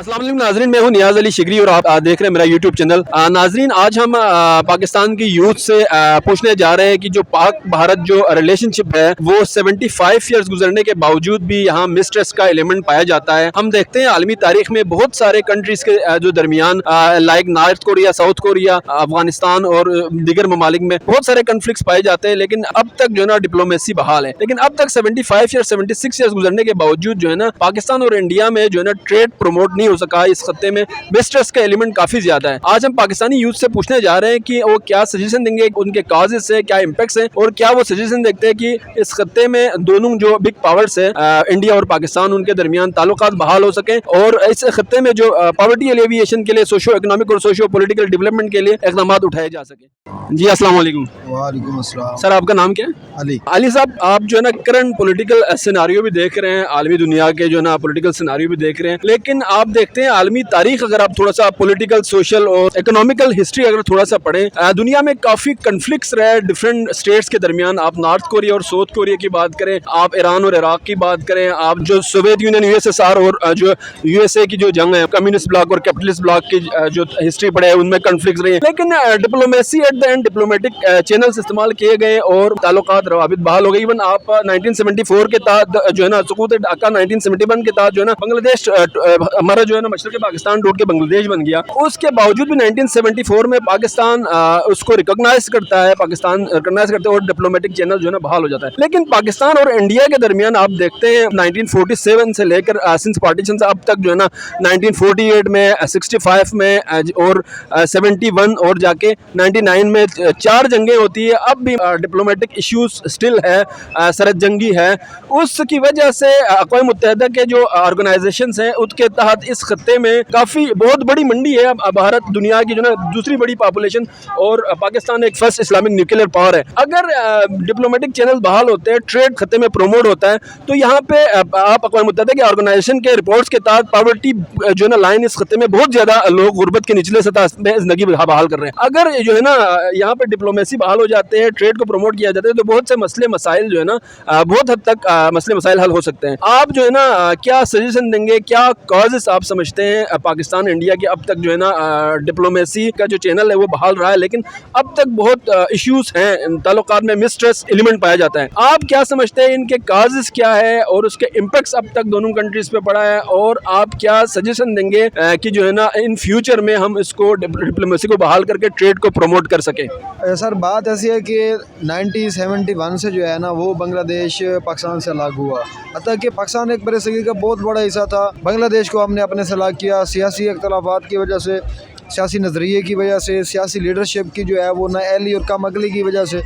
अस्सलाम वालेकुम नाजरीन, मैं हूं नियाज़ अली शिगरी और आप देख रहे हैं मेरा यूट्यूब चैनल। नाजरीन, आज हम पाकिस्तान की यूथ से पूछने जा रहे हैं कि जो पाक भारत जो रिलेशनशिप है वो 75 ईयर्स गुजरने के बावजूद भी यहाँ मिसट्रस्ट का एलिमेंट पाया जाता है। हम देखते हैं आलमी तारीख में बहुत सारे कंट्रीज के जो दरमियान like north Korea, south Korea, Afghanistan और दीगर ममालिक में बहुत सारे कन्फ्लिक्ट पाए जाते हैं, लेकिन अब तक जो है ना डिप्लोमेसी बहाल है। लेकिन अब तक 75 ईयर्स 76 ईयर्स गुजरने के बावजूद जो है ना पाकिस्तान और इंडिया में जो है ना ट्रेड प्रमोट नहीं हो सका। इस खत्ते में मिसट्रस्ट का एलिमेंट काफी ज्यादा है। आज हम पाकिस्तानी यूथ से पूछने जा रहे हैं कि वो क्या सजेशन देंगे, उनके काजेस है, क्या इम्पैक्ट्स है और क्या वो सजेशन देखते हैं कि इस खत्ते में दोनों जो बिग पावर्स है इंडिया और पाकिस्तान, उनके दरमियान ताल्लुकात बहाल हो सके और इस खत्ते में जो पॉवर्टी एलिविएशन के लिए, सोशो इकोनॉमिक और सोशो पॉलिटिकल डेवलपमेंट के लिए इकदाम उठाए जा सके। जी अस्सलाम वालेकुम। वालेकुम अस्सलाम। सर, आपका नाम क्या है? अली। अली साहब, आप जो है ना करंट पॉलिटिकल सिनेरियो भी देख रहे हैं, आलमी दुनिया के जो है ना पॉलिटिकल सिनेरियो भी देख रहे हैं, लेकिन आप देखते हैं आलमी तारीख, अगर आप थोड़ा सा पॉलिटिकल, सोशल और इकोनॉमिकल हिस्ट्री अगर थोड़ा सा पढ़ें, दुनिया में काफी कन्फ्लिक्ट्स रहे डिफरेंट स्टेट्स के दरमियान। आप नॉर्थ कोरिया और साउथ कोरिया की बात करें, आप ईरान और इराक की बात करें, आप जो सोवियत यूनियन यूएसएसआर और जो यूएसए की जो जंग है, कम्युनिस्ट ब्लॉक और कैपिटलिस्ट ब्लॉक की जो हिस्ट्री पढ़े है, उनमें कन्फ्लिक्ट्स रहे, लेकिन diplomacy at the end diplomatic channels इस्तेमाल किए गए और ताल्लुकात रवाबित बहाल हो गई। इवन आप 1974 के तहत जो है ना सुकूत ढाका, 1971 के तहत जो है ना बांग्लादेश हमारा जो है ना मशरक़ पाकिस्तान टूट के बांग्लादेश बन गया। उसके बावजूद भी 1974 में पाकिस्तान उसको रिकॉग्नाइज करता है, पाकिस्तान रिकॉग्नाइज करते हैं और डिप्लोमेटिक चैनल जो है ना बहाल हो जाता है। लेकिन पाकिस्तान और इंडिया के दरमियान आप देखते हैं 1947 से लेकर सिंस पार्टीशन से अब तक जो है ना 1948 में, 65 में और 71 और जाके 99 में 4 जंगें होती है। अब भी डिप्लोमेटिक इश्यूज स्टिल है, सरहद जंगी है। उसकी वजह से अक़वाम मुत्तहिदा के जो ऑर्गेनाइजेशंस हैं उसके तहत इस खत्ते में काफ़ी बहुत बड़ी मंडी है। भारत दुनिया की जो ना दूसरी बड़ी पॉपुलेशन और पाकिस्तान एक फर्स्ट इस्लामिक न्यूक्लियर पावर है। अगर डिप्लोमेटिक चैनल बहाल होते हैं, ट्रेड खत्ते में प्रमोट होता है, तो यहाँ पे आप अक़वाम मुत्तहिदा के ऑर्गेनाइजेशन के रिपोर्ट्स के तहत पॉवर्टी जो है ना लाइन इस खत्ते में बहुत ज़्यादा लोग गुर्बत के निचले सतह में ज़िंदगी बहाल कर रहे हैं। अगर जो है ना यहाँ पे डिप्लोमेसी बहाल हो जाते हैं, ट्रेड को प्रमोट किया जाता है, तो बहुत से मसले मसाइल जो है ना बहुत हद तक मसले मसाइल हल हो सकते हैं। आप जो है ना क्या सजेशन देंगे, क्या कॉजेस आप समझते हैं पाकिस्तान इंडिया के अब तक जो है ना डिप्लोमेसी का जो चैनल है वो बहाल रहा है, लेकिन अब तक बहुत इश्यूज हैं, ताल्लुकात में मिसट्रस्ट एलिमेंट पाया जाता है। आप क्या समझते हैं, इनके काजेस क्या है और उसके इम्पैक्ट्स अब तक दोनों कंट्रीज पे पड़ा है, और आप क्या सजेशन देंगे कि जो है ना इन फ्यूचर में हम इसको डिप्लोमेसी को बहाल करके ट्रेड को प्रमोट कर सके? सर, बात ऐसी है कि 1971 से जो है ना वो बांग्लादेश पाकिस्तान से अलग हुआ। अतः कि पाकिस्तान एक बड़े सगीर का बहुत बड़ा हिस्सा था। बांग्लादेश को हमने अपने से अलग किया सियासी इख्तलाफात की वजह से, सियासी नज़रिए की वजह से, सियासी लीडरशिप की जो है वो नाअहली और कम अकली की वजह से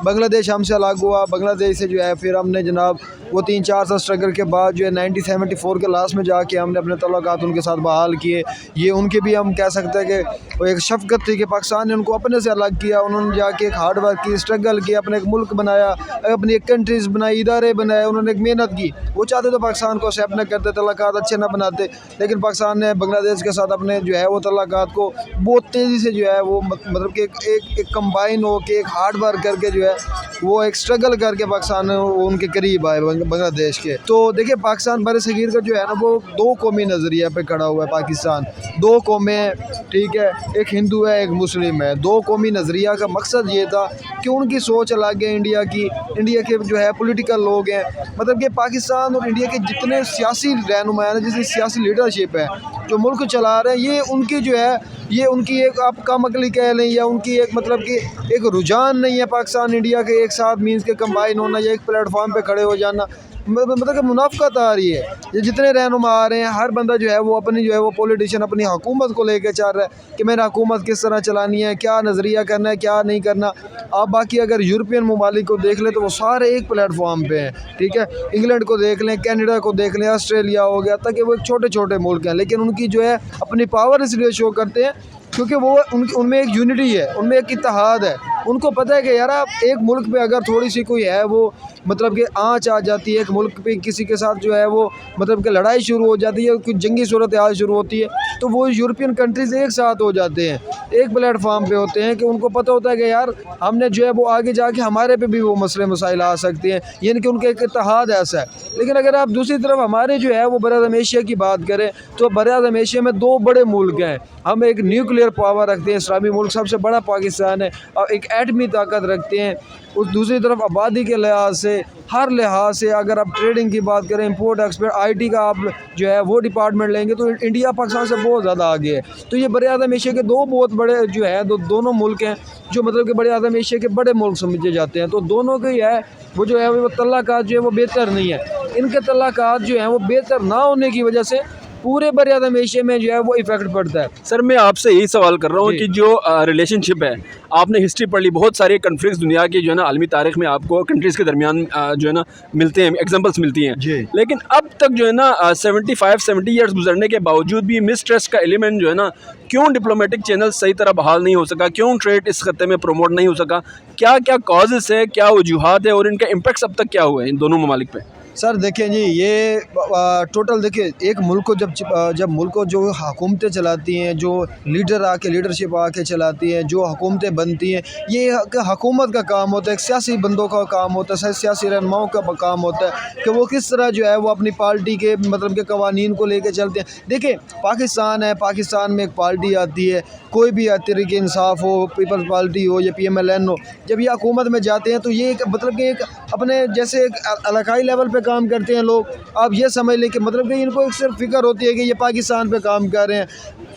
बांग्लादेश हमसे अलग हुआ। बांग्लादेश से जो है फिर हमने जनाब वो 3-4 साल स्ट्रगल के बाद जो है 1974 के लास्ट में जाके हमने अपने तल्लुकात उनके साथ बहाल किए। ये उनके भी हम कह सकते हैं कि वो एक शफ़क़त थी कि पाकिस्तान ने उनको अपने से अलग किया। उन्होंने जाके एक हार्ड वर्क की, स्ट्रगल की, अपने एक मुल्क बनाया, अपनी एक कंट्रीज़ बनाई, इदारे बनाए, उन्होंने एक मेहनत की। वो चाहते तो पाकिस्तान को एक्सेप्ट न करते, तल्लुकात अच्छे न बनाते, लेकिन पाकिस्तान ने बांग्लादेश के साथ अपने जो है वो तल्लुकात को बहुत तेज़ी से जो है वो मतलब कि एक कंबाइन हो के, एक हार्ड वर्क करके जो है वो एक स्ट्रगल करके पाकिस्तान उनके करीब आए बांग्लादेश के। तो देखिए, पाकिस्तान बड़े सगीर का जो है ना वो 2 कौमी नज़रिया पे खड़ा हुआ है। पाकिस्तान 2 कौमें, ठीक है, एक हिंदू है, एक मुस्लिम है। 2 कौमी नज़रिया का मकसद ये था कि उनकी सोच अलग है इंडिया की। इंडिया के जो है पॉलिटिकल लोग हैं, मतलब कि पाकिस्तान और इंडिया के जितने सियासी रहनुमा हैं, जितनी सियासी लीडरशिप है जो मुल्क चला रहे हैं, ये उनकी जो है ये उनकी एक आप कम अकली कह लें या उनकी एक मतलब कि एक रुझान नहीं है पाकिस्तान इंडिया के एक साथ मीन्स के कंबाइन होना या एक प्लेटफॉर्म पे खड़े हो जाना। मतलब कि मुनाफकत आ रही है। ये जितने रहनुमा आ रहे हैं, हर बंदा जो है वो अपनी जो है वो पॉलिटिशियन अपनी हुकूमत को लेकर चल रहा है कि मेरा हुकूमत किस तरह चलानी है, क्या नज़रिया करना है, क्या नहीं करना। आप बाकी अगर यूरोपियन ममालिक को देख लें तो वो सारे एक प्लेटफॉर्म पे हैं, ठीक है। इंग्लैंड को देख लें, कनाडा को देख लें, ऑस्ट्रेलिया हो गया, ताकि वो एक छोटे छोटे मुल्क हैं, लेकिन उनकी जो है अपनी पावर इसलिए शो करते हैं क्योंकि वो उनमें एक यूनिटी है, उनमें एक इत्तेहाद है। उनको पता है कि यार एक मुल्क पे अगर थोड़ी सी कोई है वो मतलब कि आँच आ जाती है, एक मुल्क पे किसी के साथ जो है वो मतलब कि लड़ाई शुरू हो जाती है, कुछ जंगी सूरत हाल शुरू होती है, तो वो यूरोपियन कंट्रीज़ एक साथ हो जाते हैं, एक प्लेटफार्म पे होते हैं कि उनको पता होता है कि यार हमने जो है वो आगे जाके हमारे पे भी वो मसले मसाइल आ सकते हैं, यानी कि उनका एक इत्तेहाद ऐसा है। लेकिन अगर आप दूसरी तरफ हमारे जो है वो बरआज़म एशिया की बात करें तो बरआज़म एशिया में दो बड़े मुल्क हैं। हम एक न्यूक्लियर पावर रखते हैं, इस्लामी मुल्क सबसे बड़ा पाकिस्तान है, और एक एटमी ताकत रखते हैं। उस दूसरी तरफ आबादी के लिहाज से, हर लिहाज से, अगर आप ट्रेडिंग की बात करें, इंपोर्ट एक्सपोर्ट, आईटी का आप जो है वो डिपार्टमेंट लेंगे तो इंडिया पाकिस्तान से बहुत ज़्यादा आगे है। तो ये बरआज़म एशिया के दो बहुत बड़े जो है दोनों मुल्क हैं जो मतलब कि बरआज़म एशिया के बड़े मुल्क समझे जाते हैं। तो दोनों के है वो जो है वो तल्लाकात जो है वो बेहतर नहीं है। इनके तल्लाकात जो हैं वो बेहतर ना होने की वजह से पूरे बरआज़म एशिया में जो है वो इफ़ेक्ट पड़ता है। सर मैं आपसे यही सवाल कर रहा हूँ जी। कि जो रिलेशनशिप है, आपने हिस्ट्री पढ़ ली, बहुत सारे कन्फ्लिक्ट्स दुनिया की जो है ना आलमी तारीख में आपको कंट्रीज़ के दरमियान जो है ना मिलते हैं, एग्जांपल्स मिलती हैं। जी। लेकिन अब तक जो है ना 75-70 ईयर्स गुजरने के बावजूद भी मिसट्रस्ट का एलिमेंट जो है ना, क्यों डिप्लोमेटिक चैनल सही तरह बहाल नहीं हो सका, क्यों ट्रेड इस खत्ते में प्रमोट नहीं हो सका, क्या क्या कॉजेस है, क्या वजूहात है और इनका इम्पैक्ट अब तक क्या हुआ है इन दोनों ममालिक पे? सर देखें जी, ये टोटल देखिए, एक मुल्क को जब मुल्क को जो हुकूमतें चलाती हैं, जो लीडर आके लीडरशिप आके चलाती हैं, जो हुकूमतें बनती हैं, ये हुकूमत का काम होता है, एक सियासी बंदों का काम होता है, सियासी रहनुमाओं का काम होता है कि वो किस तरह जो है वो अपनी पार्टी के मतलब के कवानीन को लेके चलते हैं। देखिए पाकिस्तान है, पाकिस्तान में एक पार्टी आती है, कोई भी तहरीक इंसाफ हो, पीपल्स पार्टी हो या PMLN हो, जब ये हुकूमत में जाते हैं तो ये एक मतलब कि एक अपने जैसे एक इलाकाई लेवल पे काम करते हैं लोग। आप ये समझ लें कि मतलब कि इनको एक सिर्फ फ़िक्र होती है कि ये पाकिस्तान पे काम कर रहे हैं।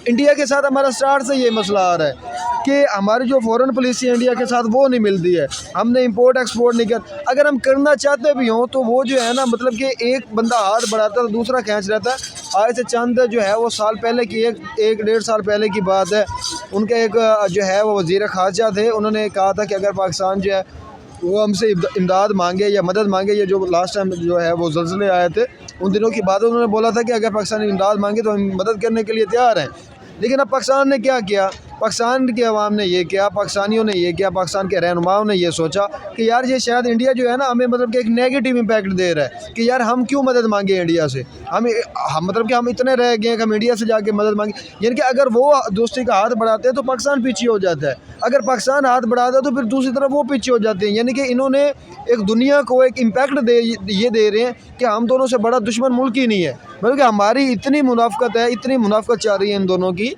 इंडिया के साथ हमारा स्टार्ट से ये मसला आ रहा है कि हमारी जो फ़ॉरेन पॉलिसी है इंडिया के साथ वो नहीं मिलती है, हमने इंपोर्ट एक्सपोर्ट नहीं कर, अगर हम करना चाहते भी हों तो वो जो है ना मतलब कि एक बंदा हाथ बढ़ाता है तो दूसरा खींच रहता है। आज से चंद जो है वो साल पहले की एक डेढ़ साल पहले की बात है, उनके एक जो है वो वज़ीर ख़ारजा थे, उन्होंने कहा था कि अगर पाकिस्तान जो है वो हमसे इमदाद मांगे या मदद मांगे, ये जो लास्ट टाइम जो है वो ज़लज़ले आए थे उन दिनों की बात है, उन्होंने बोला था कि अगर पाकिस्तान इमदाद मांगे तो हम मदद करने के लिए तैयार हैं। लेकिन अब पाकिस्तान ने क्या किया, पाकिस्तान की आवाम ने ये किया, पाकिस्तानियों ने ये किया, पाकिस्तान के रहनुमाओं ने ये सोचा कि यार ये शायद इंडिया जो है ना हमें मतलब कि एक नेगेटिव इम्पैक्ट दे रहा है कि यार हम क्यों मदद मांगे इंडिया से, हम मतलब कि हम इतने रह गए हैं कि हम इंडिया से जाके मदद मांगे। यानी कि अगर वो दोस्ती का हाथ बढ़ाते हैं तो पाकिस्तान पीछे हो जाता है, अगर पाकिस्तान हाथ बढ़ाता है तो फिर दूसरी तरफ वो पीछे हो जाते हैं। यानी कि इन्होंने एक दुनिया को एक इम्पैक्ट दे रहे हैं कि हम दोनों से बड़ा दुश्मन मुल्क ही नहीं है, बल्कि हमारी इतनी मुनाफ़कत है, इतनी मुनाफ़कत चल रही है इन दोनों की।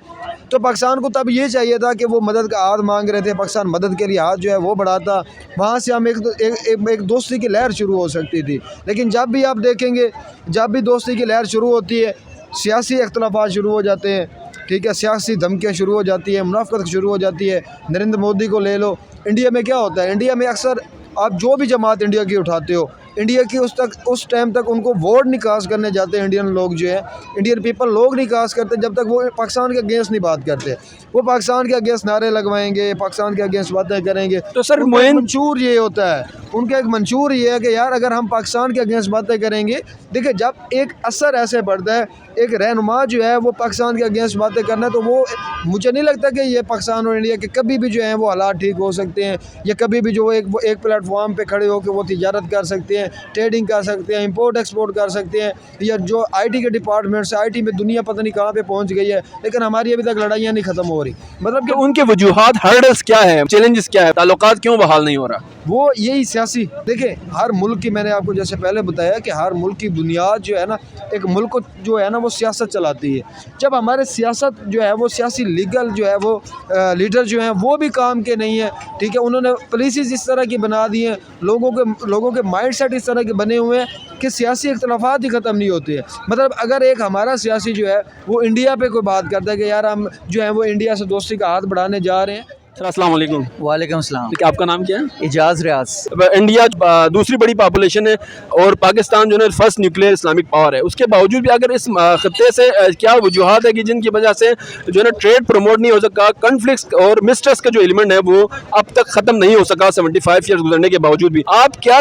तो पाकिस्तान को तब ये चाहिए था कि वो मदद का हाथ मांग रहे थे, पाकिस्तान मदद के लिए हाथ जो है वो बढ़ाता, वहाँ से हम एक दोस्ती की लहर शुरू हो सकती थी। लेकिन जब भी आप देखेंगे, जब भी दोस्ती की लहर शुरू होती है, सियासी इख्तलाफात शुरू हो जाते हैं, ठीक है, सियासी धमकियाँ शुरू हो जाती है, मुनाफ़कत शुरू हो जाती है। नरेंद्र मोदी को ले लो, इंडिया में क्या होता है, इंडिया में अक्सर आप जो भी जमात इंडिया की उठाते हो, इंडिया की उस टाइम तक उनको वोट नहीं कास्ट करने जाते इंडियन लोग जो है, इंडियन पीपल लोग नहीं कास्ट करते जब तक वो पाकिस्तान के अगेंस्ट नहीं बात करते। वो पाकिस्तान के अगेंस्ट नारे लगवाएंगे, पाकिस्तान के अगेंस्ट बातें करेंगे। तो सर मंशूर ये होता है, उनका एक मंशूर ये है कि यार अगर हम पाकिस्तान के अगेंस्ट बातें करेंगे, देखिए जब एक असर ऐसे पड़ता है, एक रहनुमा जो है वो पाकिस्तान के अगेंस्ट बातें करना है, तो वो मुझे नहीं लगता कि ये पाकिस्तान और इंडिया के कभी भी जो है वो हालात ठीक हो सकते हैं, या कभी भी जो एक प्लेटफॉर्म पे खड़े होकर वो तिजारत कर सकते हैं, ट्रेडिंग कर सकते हैं, इंपोर्ट एक्सपोर्ट कर सकते हैं। या जो IT के डिपार्टमेंट से, IT में दुनिया पता नहीं कहाँ पे पहुँच गई है, लेकिन हमारी अभी तक लड़ाइयाँ नहीं ख़त्म हो रही। मतलब कि तो उनके वजूहात, हर्डल्स क्या है, चैलेंजेस क्या है, ताल्लुकात क्यों बहाल नहीं हो रहा? वो यही सियासी, देखिए हर मुल्क की, मैंने आपको जैसे पहले बताया कि हर मुल्क की बुनियाद जो है ना, एक मुल्क को जो है ना वो सियासत चलाती है। जब हमारे सियासत जो है वो सियासी लीगल जो है वो लीडर जो हैं वो भी काम के नहीं है, ठीक है, उन्होंने पॉलिसीज़ इस तरह की बना दी हैं, लोगों के माइंडसेट इस तरह के बने हुए हैं कि सियासी इख्तलाफात ही ख़त्म नहीं होते हैं। मतलब अगर एक हमारा सियासी जो है वो इंडिया पे कोई बात करता है कि यार हम जो है वो इंडिया से दोस्ती का हाथ बढ़ाने जा रहे हैं। सर अस्सलाम वालेकुम। वालेकुम सलाम। ठीक है, आपका नाम क्या है? इजाज़ रियाज। अब इंडिया दूसरी बड़ी पॉपुलेशन है और पाकिस्तान जो है फर्स्ट न्यूक्लियर इस्लामिक पावर है, उसके बावजूद भी अगर इस खत्ते से क्या वजूहात है कि जिनकी वजह से जो है ना ट्रेड प्रमोट नहीं हो सका, कॉन्फ्लिक्ट और मिसट्रस्ट का जो एलिमेंट है वो अब तक ख़त्म नहीं हो सका 75 ईयर्स गुजरने के बावजूद भी, आप क्या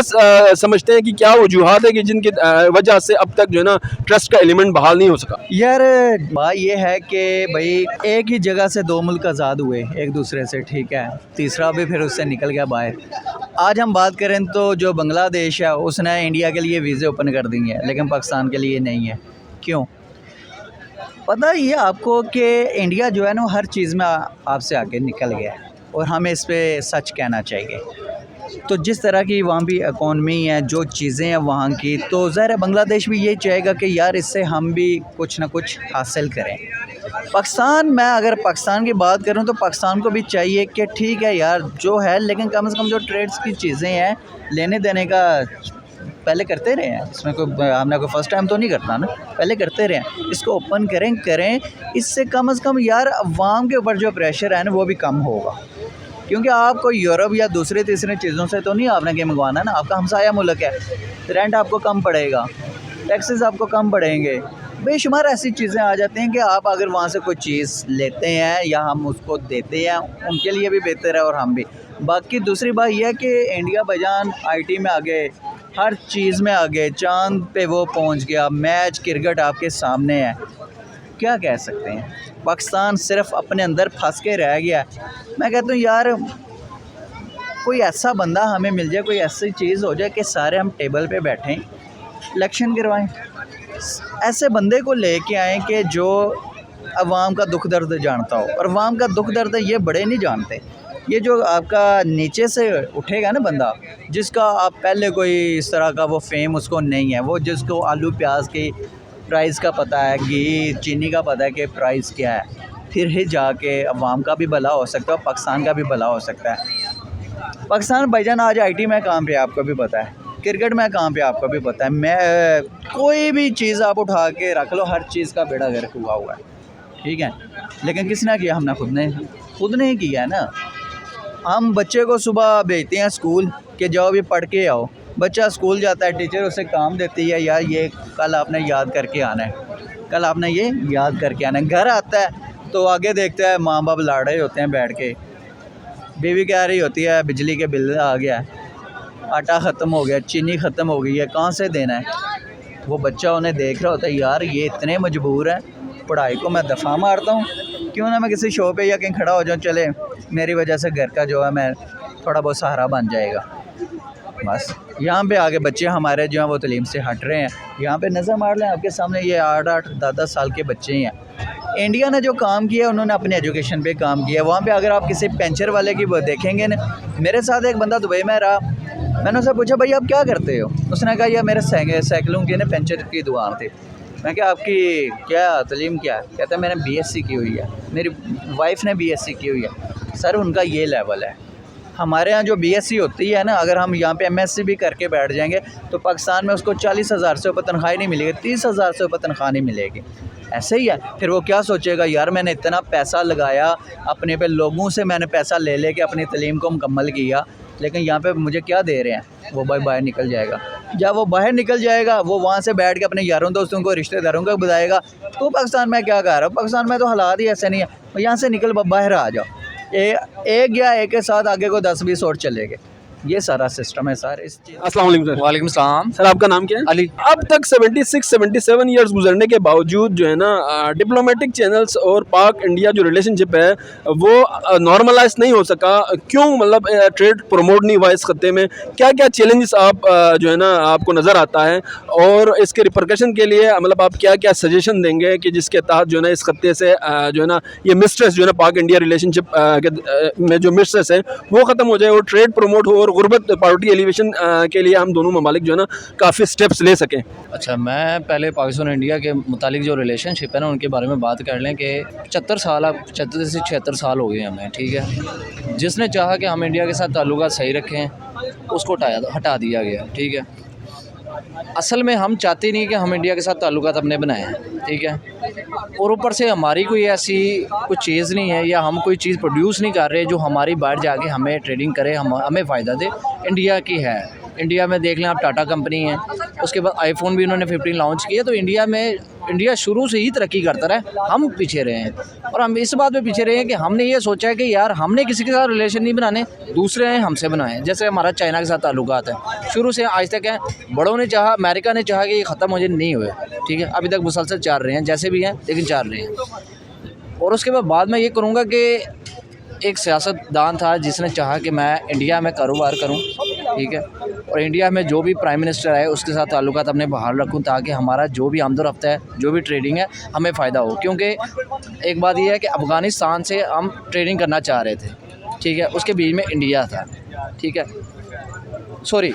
समझते हैं कि क्या वजूहात है कि जिनकी वजह से अब तक जो है ना ट्रस्ट का एलिमेंट बहाल नहीं हो सका? यार बात ये है कि भाई एक ही जगह से दो मुल्क आज़ाद हुए एक दूसरे से, ठीक है, तीसरा भी फिर उससे निकल गया बाहर। आज हम बात करें तो जो बांग्लादेश है उसने इंडिया के लिए वीज़े ओपन कर दी हैं, लेकिन पाकिस्तान के लिए नहीं है। क्यों? पता ही है आपको कि इंडिया जो है ना हर चीज़ में आपसे आगे निकल गया है, और हमें इस पे सच कहना चाहिए। तो जिस तरह की वहाँ भी इकॉनमी है, जो चीज़ें हैं वहाँ की, तो ज़ाहिर है बांग्लादेश भी ये चाहेगा कि यार इससे हम भी कुछ ना कुछ हासिल करें। पाकिस्तान, मैं अगर पाकिस्तान की बात करूं तो पाकिस्तान को भी चाहिए कि ठीक है यार जो है, लेकिन कम से कम जो ट्रेड्स की चीज़ें हैं लेने देने का पहले करते रहे हैं। इसमें कोई हमने कोई फ़र्स्ट टाइम तो नहीं करता ना, पहले करते रहे, इसको ओपन करें। इससे कम से कम यार अवाम के ऊपर जो प्रेशर है ना वो भी कम होगा, क्योंकि आपको यूरोप या दूसरे तीसरे चीज़ों से तो नहीं आपने के मंगवाना ना। आपका हमसाया मुल्क है, रेंट आपको कम पड़ेगा, टैक्सेस आपको कम पड़ेंगे, बेशुमार ऐसी चीज़ें आ जाती हैं कि आप अगर वहाँ से कोई चीज़ लेते हैं या हम उसको देते हैं, उनके लिए भी बेहतर है और हम भी। बाकी दूसरी बात यह है कि इंडिया भाईजान आईटी में आगे, हर चीज़ में आगे, चांद पे वो पहुँच गया, मैच क्रिकेट आपके सामने है, क्या कह सकते हैं। पाकिस्तान सिर्फ अपने अंदर फंस के रह गया। मैं कहता हूँ यार कोई ऐसा बंदा हमें मिल जाए, कोई ऐसी चीज़ हो जाए कि सारे हम टेबल पे बैठें, इलेक्शन करवाएं, ऐसे बंदे को लेके आएँ कि जो अवाम का दुख दर्द जानता हो। और अवाम का दुख दर्द ये बड़े नहीं जानते, ये जो आपका नीचे से उठेगा ना बंदा, जिसका आप पहले कोई इस तरह का वो फेम उसको नहीं है, वो जिसको आलू प्याज की प्राइस का पता है, घी चीनी का पता है कि प्राइस क्या है, फिर ही जाके अवाम का भी भला हो सकता है, पाकिस्तान का भी भला हो सकता है। पाकिस्तान भाईजान आज आईटी में काम पे आपको भी पता है, क्रिकेट में काम पे आपको भी पता है, मैं कोई भी चीज़ आप उठा के रख लो, हर चीज़ का बेड़ा गर्क हुआ है, ठीक है। लेकिन किसने किया? हमने खुद ने ही किया है ना। हम बच्चे को सुबह भेजते हैं स्कूल कि जाओ भी पढ़ के आओ, बच्चा स्कूल जाता है, टीचर उसे काम देती है, यार ये कल आपने याद करके आना है, कल आपने ये याद करके आना है। घर आता है तो आगे देखता है माँ बाप लड़ रहे होते हैं बैठ के, बीवी कह रही होती है बिजली के बिल आ गया, आटा ख़त्म हो गया, चीनी ख़त्म हो गई है, कहाँ से देना है। वो बच्चा उन्हें देख रहा होता है, यार ये इतने मजबूर हैं, पढ़ाई को मैं दफ़ा मारता हूँ, क्यों ना मैं किसी शो पे या कहीं खड़ा हो जाऊँ, चले मेरी वजह से घर का जो है मैं थोड़ा बहुत सहारा बन जाएगा। बस यहाँ पे आगे बच्चे हमारे जो हैं वो तालीम से हट रहे हैं। यहाँ पे नज़र मार लें आपके सामने, ये 8-8 10-10 साल के बच्चे हैं। इंडिया ने जो काम किया उन्होंने अपने एजुकेशन पे काम किया। वहाँ पे अगर आप किसी पेंचर वाले की वो देखेंगे ना, मेरे साथ एक बंदा दुबई में रहा, मैंने उससे पूछा भाई आप क्या करते हो? उसने कहा यार मेरे साइकिलों की ना पेंचर की दुकान थी। मैं क्या आपकी क्या तालीम क्या? कहता है मैंने BSc की हुई है, मेरी वाइफ ने BSc की हुई है। सर उनका ये लेवल है। हमारे यहाँ जो BSc होती है ना, अगर हम यहाँ पे MSc भी करके बैठ जाएंगे तो पाकिस्तान में उसको 40,000 से ऊपर तनख्वाह नहीं मिलेगी, 30,000 से ऊपर तनख्वाह नहीं मिलेगी। ऐसे ही है। फिर वो क्या सोचेगा, यार मैंने इतना पैसा लगाया अपने पे, लोगों से मैंने पैसा ले के अपनी तालीम को मुकम्मल किया, लेकिन यहाँ पे मुझे क्या दे रहे हैं? वो भाई बाहर निकल जाएगा। जब वो बाहर निकल जाएगा, वो वहाँ से बैठ के अपने यारों दोस्तों को, रिश्तेदारों को बताएगा तो पाकिस्तान में क्या कर रहा हूँ, पाकिस्तान में तो हालात ही ऐसे नहीं है, यहाँ से निकल बाहर आ जाओ। एक या एक के साथ आगे को 10-20 और चले गए। ये सारा सिस्टम है सर इस चीज़। अस्सलाम वालेकुम सर। वालेकुम सलाम। सर आपका नाम क्या है? अली। अब तक 76-77 ईयर्स गुजरने के बावजूद जो है ना डिप्लोमेटिक चैनल्स और पाक इंडिया जो रिलेशनशिप है वो नॉर्मलाइज नहीं हो सका। क्यों? मतलब ट्रेड प्रमोट नहीं हुआ इस खत्ते में। क्या क्या चैलेंजेस आप जो है ना आपको नज़र आता है, और इसके रिपरकशन के लिए मतलब आप क्या क्या सजेशन देंगे कि जिसके तहत जो है ना इस खत्ते से जो है ना ये मिस्ट्रेस जो है ना पाक इंडिया रिलेशनशिप में जो मिस्ट्रेस है वो ख़त्म हो जाए और ट्रेड प्रमोट हो और गुर्बत पार्टी एलिवेशन के लिए हम दोनों ममालिक जो है ना काफ़ी स्टेप्स ले सकें। अच्छा, मैं पहले पाकिस्तान और इंडिया के मुतालिक जो रिलेशनशिप है ना उनके बारे में बात कर लें कि 75 साल, 75 से 76 साल हो गए हमें, ठीक है। जिसने चाहा कि हम इंडिया के साथ ताल्लुकात सही रखें उसको हटा दिया गया, ठीक है। असल में हम चाहते नहीं कि हम इंडिया के साथ ताल्लुकात अपने बनाएं, ठीक है। और ऊपर से हमारी कोई ऐसी कुछ चीज़ नहीं है या हम कोई चीज़ प्रोड्यूस नहीं कर रहे जो हमारी बाहर जाके हमें ट्रेडिंग करे, हमें फ़ायदा दे। इंडिया की है, इंडिया में देख लें आप, टाटा कंपनी है, उसके बाद आईफोन भी उन्होंने 15 लॉन्च किया। तो इंडिया शुरू से ही तरक्की करता रहा, हम पीछे रहे हैं। और हम इस बात पे पीछे रहे हैं कि हमने ये सोचा है कि यार हमने किसी के साथ रिलेशन नहीं बनाने, दूसरे हैं हमसे बनाएं। जैसे हमारा चाइना के साथ ताल्लुकात है शुरू से आज तक है। बड़ों ने चाहा, अमेरिका ने चाहा कि ये ख़त्म हो जाए, नहीं हुए, ठीक है। अभी तक मुसलसल चल रहे हैं, जैसे भी हैं लेकिन चल रहे हैं। और उसके बाद मैं ये करूँगा कि एक सियासतदान था जिसने चाहा कि मैं इंडिया में कारोबार करूं, ठीक है, और इंडिया में जो भी प्राइम मिनिस्टर आए उसके साथ ताल्लुकात अपने बहाल रखूं ताकि हमारा जो भी आमदोरफ्त है, जो भी ट्रेडिंग है, हमें फ़ायदा हो। क्योंकि एक बात यह है कि अफ़गानिस्तान से हम ट्रेडिंग करना चाह रहे थे, ठीक है, उसके बीच में इंडिया था, ठीक है, सॉरी,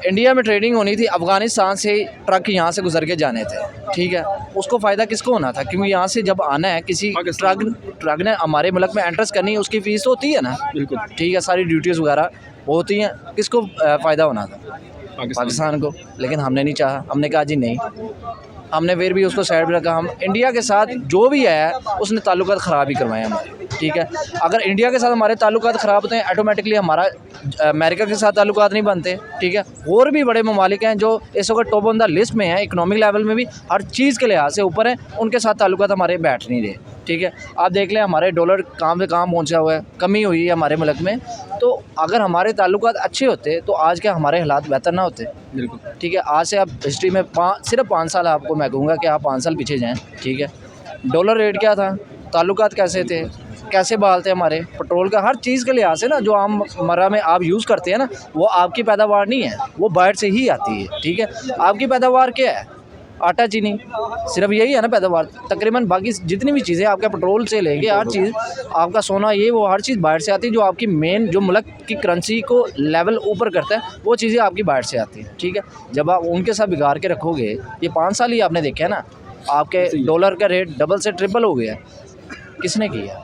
इंडिया में ट्रेडिंग होनी थी, अफ़गानिस्तान से ट्रक यहाँ से गुजर के जाने थे, ठीक है, उसको फ़ायदा किसको होना था? क्योंकि यहाँ से जब आना है किसी ट्रक ने हमारे मुल्क में एंट्रेंस करनी है, उसकी फ़ीस तो होती है ना, बिल्कुल, ठीक है, सारी ड्यूटीज़ वगैरह वो होती हैं, किसको फ़ायदा होना था? पाकिस्तान को। लेकिन हमने नहीं चाहा, हमने कहा जी नहीं, हमने फिर भी उसको साइड में रखा। हम इंडिया के साथ जो भी है उसने ताल्लुकात ख़राब ही करवाए हमारे, ठीक है। अगर इंडिया के साथ हमारे ताल्लुकात ख़राब होते हैं, ऑटोमेटिकली हमारा अमेरिका के साथ ताल्लुकात नहीं बनते, ठीक है। और भी बड़े ममालिक हैं जो इस वक्त टॉप ऑन द लिस्ट में हैं, इकनॉमिक लेवल में भी हर चीज़ के लिहाज से ऊपर हैं, उनके साथ ताल्लुकात हमारे बैठ नहीं रहे, ठीक है। आप देख लें हमारे डॉलर काम से काम पहुँचा हुआ है, कमी हुई है हमारे मुल्क में। तो अगर हमारे ताल्लुकात अच्छे होते तो आज क्या हमारे हालात बेहतर ना होते? बिल्कुल, ठीक है। आज से आप हिस्ट्री में सिर्फ 5 साल आपको मैं कहूँगा कि आप 5 साल पीछे जाएँ, ठीक है। डॉलर रेट क्या था, ताल्लुकात कैसे थे, कैसे बहाल थे हमारे, पेट्रोल का हर चीज़ के लिहाज से ना, जो आम मर्रा में आप यूज़ करते हैं ना, वो आपकी पैदावार नहीं है, वो बाहर से ही आती है, ठीक है। आपकी पैदावार क्या है? आटा चीनी, सिर्फ यही है ना पैदावार। तकरीबन बाकी जितनी भी चीज़ें आपके पेट्रोल से लेके हर चीज़, आपका सोना, ये वो हर चीज़ बाहर से आती है। जो आपकी मेन जो मुल्क की करेंसी को लेवल ऊपर करता है वो चीज़ें आपकी बाहर से आती हैं, ठीक है। जब आप उनके साथ बिगाड़ के रखोगे, ये 5 साल ही आपने देखा है ना, आपके डॉलर का रेट डबल से ट्रिपल हो गया, किसने किया?